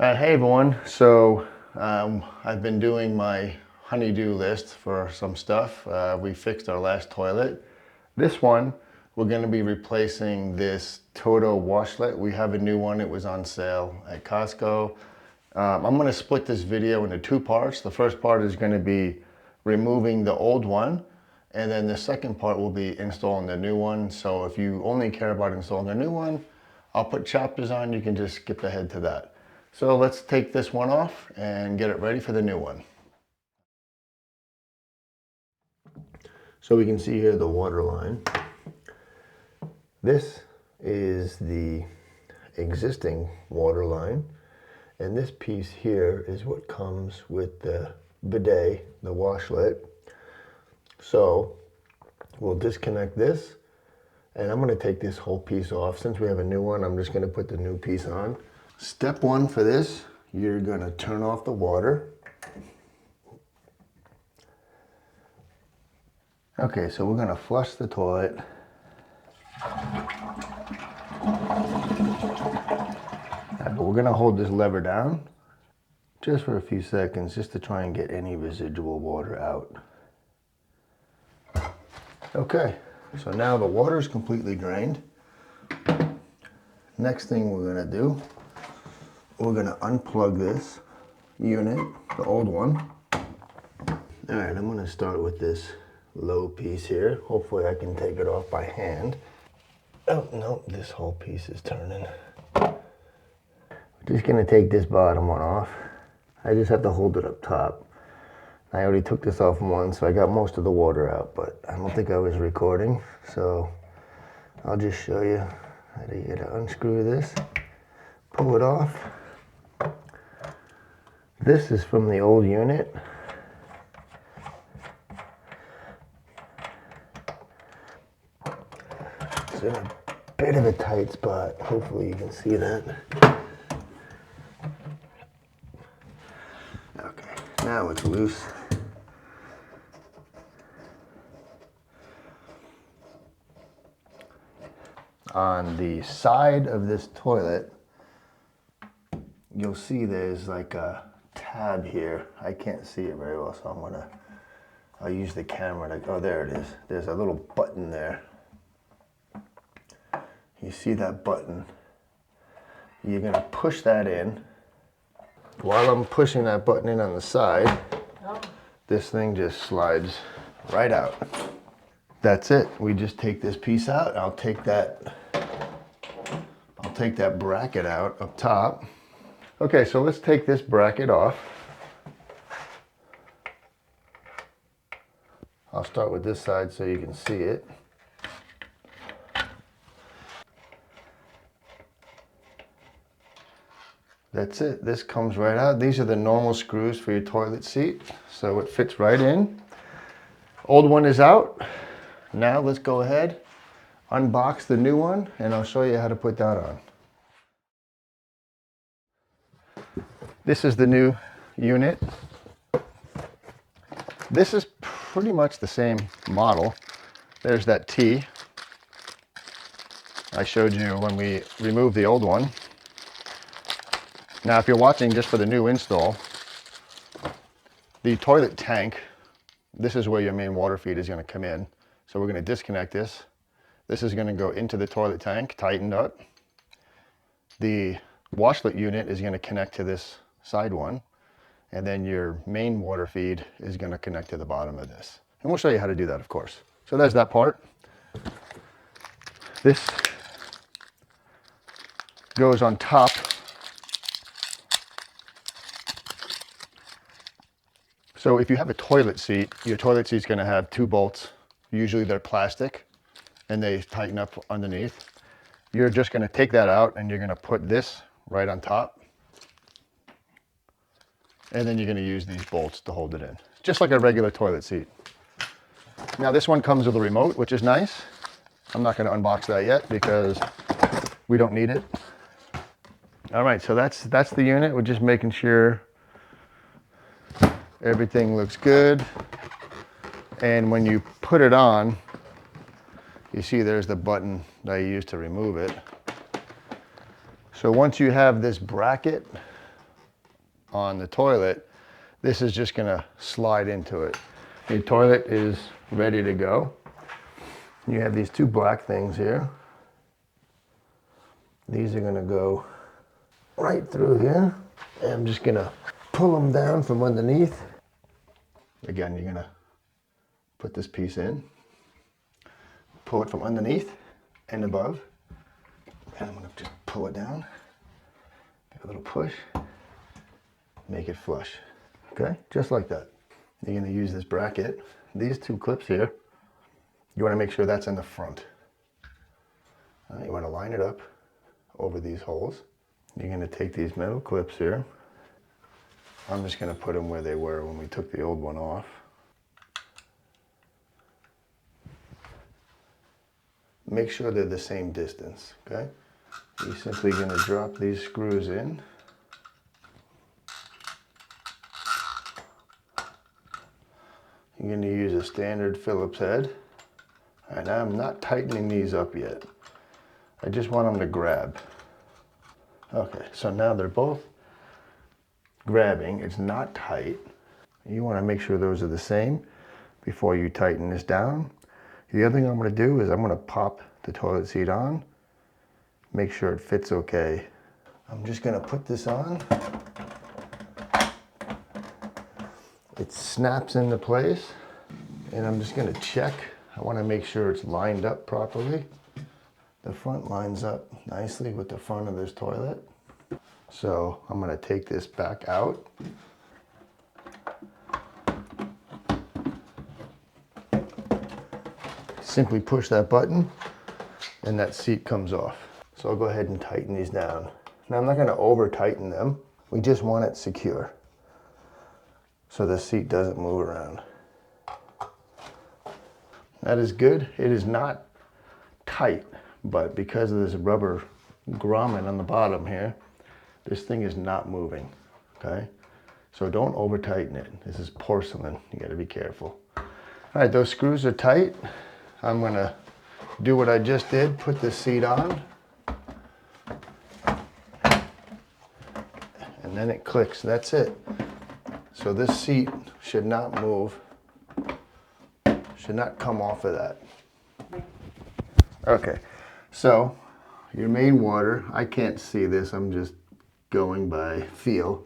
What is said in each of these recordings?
Hey everyone, I've been doing my honey-do list for some stuff. We fixed our last toilet. This one, we're going to be replacing this Toto Washlet. We have a new one, it was on sale at Costco. I'm going to split this video into two parts. The first part is going to be removing the old one, and then the second part will be installing the new one. So if you only care about installing the new one, I'll put chapters on, you can just skip ahead to that. So let's take this one off and get it ready for the new one. So we can see here the water line. This is the existing water line, and this piece here is what comes with the bidet, the washlet. So we'll disconnect this, and I'm going to take this whole piece off. Since we have a new one, I'm just going to put the new piece on. Step one for this, you're going to turn off the water. Okay, so we're going to flush the toilet. But we're going to hold this lever down just for a few seconds, just to try and get any residual water out. Okay, so now the water is completely drained. Next thing we're going to do, we're going to unplug this unit, the old one. All right, I'm going to start with this low piece here. Hopefully I can take it off by hand. Oh, no, this whole piece is turning. We're just going to take this bottom one off. I just have to hold it up top. I already took this off once, so I got most of the water out, but I don't think I was recording. So I'll just show you how to unscrew this, pull it off. This is from the old unit. It's in a bit of a tight spot. Hopefully you can see that. Okay, now it's loose. On the side of this toilet, you'll see there's like a tab here. I can't see it very well, so I'll use the camera to, oh, there it is. There's a little button there. You see that button? You're gonna push that in. While I'm pushing that button in on the side, this thing just slides right out. That's it. We just take this piece out. I'll take that bracket out up top. Okay, so let's take this bracket off. I'll start with this side so you can see it. That's it. This comes right out. These are the normal screws for your toilet seat, so it fits right in. Old one is out. Now let's go ahead, unbox the new one, and I'll show you how to put that on. This is the new unit. This is pretty much the same model. There's that T I showed you when we removed the old one. Now, if you're watching just for the new install, the toilet tank, this is where your main water feed is going to come in. So we're going to disconnect this. This is going to go into the toilet tank, tightened up. The washlet unit is going to connect to this side one, and then your main water feed is going to connect to the bottom of this. And we'll show you how to do that, of course. So there's that part. This goes on top. So if you have a toilet seat, your toilet seat's going to have two bolts. Usually they're plastic, and they tighten up underneath. You're just going to take that out, and you're going to put this right on top. And then you're going to use these bolts to hold it in, just like a regular toilet seat. Now this one comes with a remote, which is nice. I'm not going to unbox that yet because we don't need it. All right, so that's the unit. We're just making sure everything looks good. And when you put it on, you see there's the button that I used to remove it. So once you have this bracket on the toilet, this is just gonna slide into it. Your toilet is ready to go. You have these two black things here. These are gonna go right through here. And I'm just gonna pull them down from underneath. Again, you're gonna put this piece in, pull it from underneath and above, and I'm gonna just pull it down, give a little push, make it flush, okay? Just like that. You're gonna use this bracket. These two clips here, you wanna make sure that's in the front. You wanna line it up over these holes. You're gonna take these metal clips here. I'm just gonna put them where they were when we took the old one off. Make sure they're the same distance, okay? You're simply gonna drop these screws in. You're gonna use a standard Phillips head. And I'm not tightening these up yet. I just want them to grab. Okay, so now they're both grabbing. It's not tight. You wanna make sure those are the same before you tighten this down. The other thing I'm gonna do is I'm gonna pop the toilet seat on, make sure it fits okay. I'm just gonna put this on. It snaps into place, and I'm just gonna check. I wanna make sure it's lined up properly. The front lines up nicely with the front of this toilet. So I'm gonna take this back out. Simply push that button and that seat comes off. So I'll go ahead and tighten these down. Now I'm not gonna over tighten them. We just want it secure so the seat doesn't move around. That is good. It is not tight, but because of this rubber grommet on the bottom here, this thing is not moving, okay? So don't over tighten it. This is porcelain, you gotta be careful. All right, those screws are tight. I'm gonna do what I just did, put this seat on. And then it clicks, that's it. So this seat should not move, should not come off of that. Okay, so your main water, I can't see this, I'm just going by feel.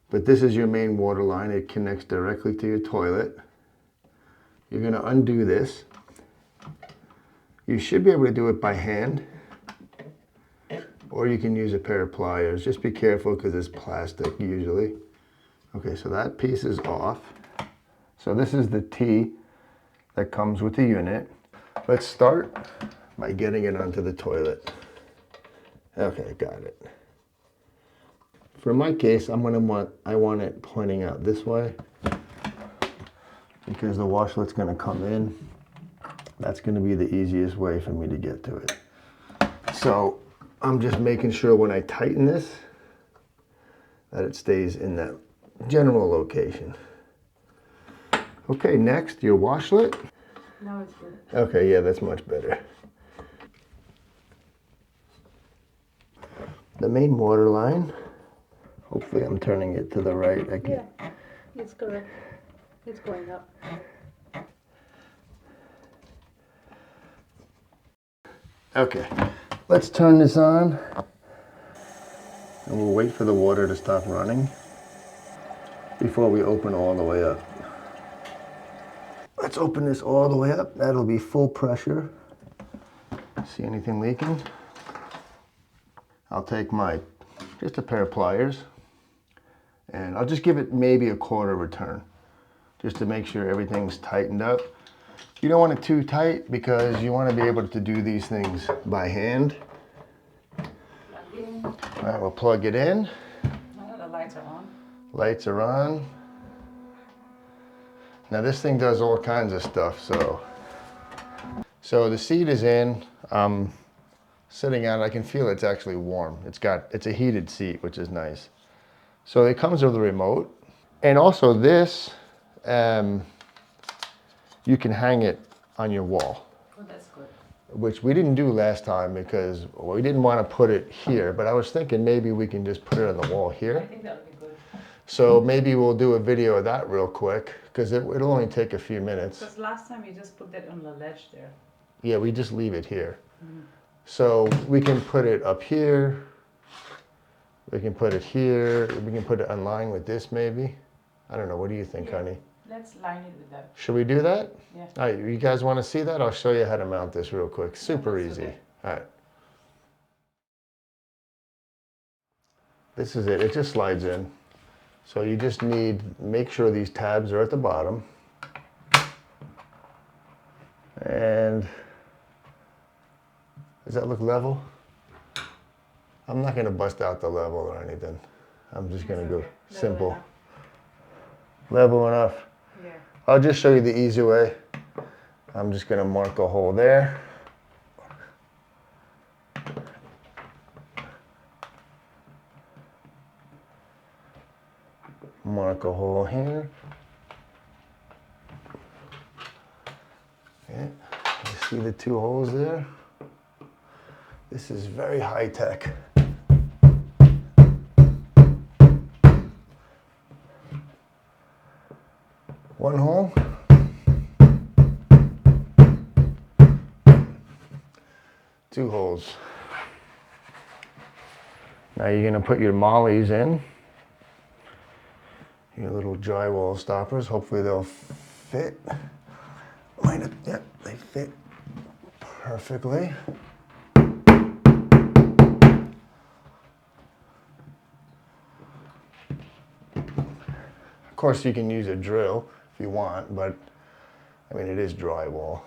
But this is your main water line. It connects directly to your toilet. You're gonna undo this. You should be able to do it by hand, or you can use a pair of pliers. Just be careful because it's plastic usually. Okay, so that piece is off. So this is the T that comes with the unit. Let's start by getting it onto the toilet. Okay, got it. For my case, I want it pointing out this way because the washlet's gonna come in. That's gonna be the easiest way for me to get to it. So I'm just making sure when I tighten this that it stays in that general location. Okay, next, your washlet. Now it's good. Okay, yeah, that's much better. The main water line. Hopefully I'm turning it to the right. Yeah, it's correct. It's going up. Okay, let's turn this on. And we'll wait for the water to stop running before we open all the way up. Let's open this all the way up. That'll be full pressure. See anything leaking? I'll take just a pair of pliers, and I'll just give it maybe a quarter of a turn, just to make sure everything's tightened up. You don't want it too tight because you want to be able to do these things by hand. All right, we'll plug it in. The lights are on. Lights are on. Now this thing does all kinds of stuff, so the seat is in. Sitting on it, I can feel it's actually warm. It's a heated seat, which is nice. So it comes with a remote. And also this, you can hang it on your wall. Oh, that's good. Which we didn't do last time because we didn't want to put it here, but I was thinking maybe we can just put it on the wall here. I think that would be good. So maybe we'll do a video of that real quick because it'll only take a few minutes. Because last time you just put that on the ledge there. Yeah, we just leave it here. So we can put it up here. We can put it here. We can put it in line with this maybe. I don't know. What do you think, honey? Let's line it with that. Should we do that? Yeah. All right, you guys want to see that? I'll show you how to mount this real quick. Super easy. Okay. All right. This is it. It just slides in. So you just make sure these tabs are at the bottom. And does that look level? I'm not going to bust out the level or anything. I'm just going to go simple. Level enough. Yeah. I'll just show you the easy way. I'm just going to mark a hole there. Mark a hole here. Okay. You see the two holes there? This is very high tech. One hole. Two holes. Now you're going to put your mollies in. Your little drywall stoppers. Hopefully they'll fit. Yep, they fit perfectly. Of course you can use a drill if you want, but I mean it is drywall.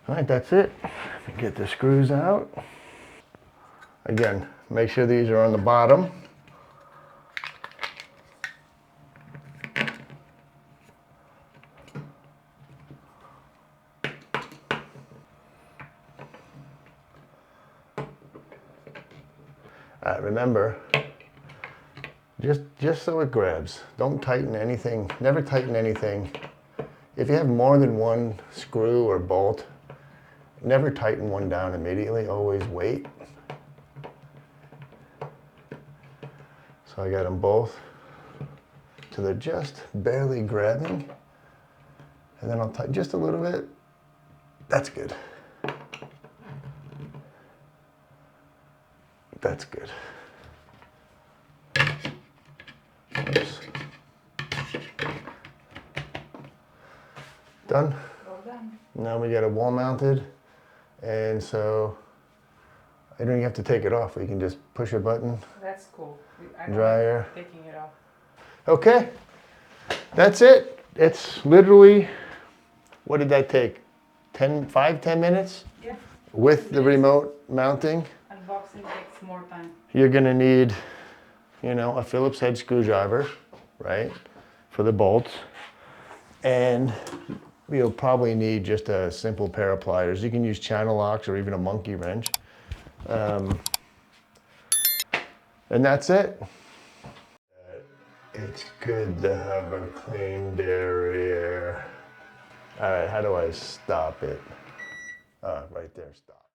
All right, that's it. Let me get the screws out. Again, make sure these are on the bottom. Remember, just so it grabs. Don't tighten anything, never tighten anything. If you have more than one screw or bolt, never tighten one down immediately, always wait. So I got them both so they're just barely grabbing. And then I'll tighten just a little bit. That's good. That's good. Oops. Done? Well done. Now we got it wall mounted. And so I don't even have to take it off. We can just push a button. That's cool. I don't Dryer. like taking it off. Okay. That's it. It's literally, what did that take? 5-10 minutes? Yeah. With the remote mounting. Unboxing takes more time. You're gonna need, a Phillips head screwdriver, right? For the bolts. And you'll probably need just a simple pair of pliers. You can use channel locks or even a monkey wrench. And that's it. It's good to have a clean derriere. All right, how do I stop it? Right there, stop.